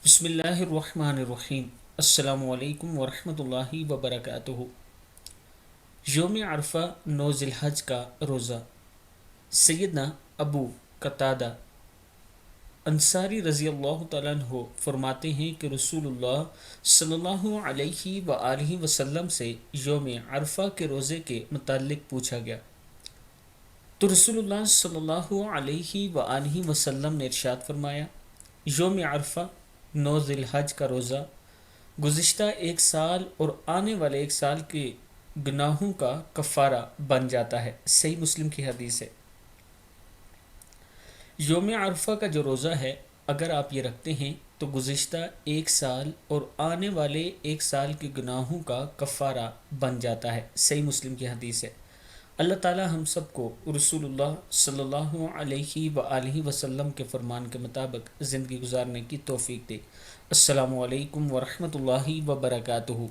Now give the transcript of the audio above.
بسم اللہ الرحمن الرحیم۔ السلام علیکم ورحمۃ اللہ وبرکاتہ۔ یوم عرفہ 9 ذی الحج کا روزہ۔ سیدنا ابو قتادہ انصاری رضی اللہ تعالیٰ عنہ فرماتے ہیں کہ رسول اللہ صلی اللہ علیہ وآلہ وسلم سے یوم عرفہ کے روزے کے متعلق پوچھا گیا تو رسول اللہ صلی اللہ علیہ وآلہ وسلم نے ارشاد فرمایا، یوم عرفہ 9 ذی الحج کا روزہ گزشتہ ایک سال اور آنے والے ایک سال کے گناہوں کا کفارہ بن جاتا ہے۔ صحیح مسلم کی حدیث ہے۔ یوم عرفہ کا جو روزہ ہے، اگر آپ یہ رکھتے ہیں تو گزشتہ ایک سال اور آنے والے ایک سال کے گناہوں کا کفارہ بن جاتا ہے۔ صحیح مسلم کی حدیث ہے۔ اللہ تعالی ہم سب کو رسول اللہ صلی اللہ علیہ وآلہ وسلم کے فرمان کے مطابق زندگی گزارنے کی توفیق دے۔ السلام علیکم ورحمۃ اللہ وبرکاتہ۔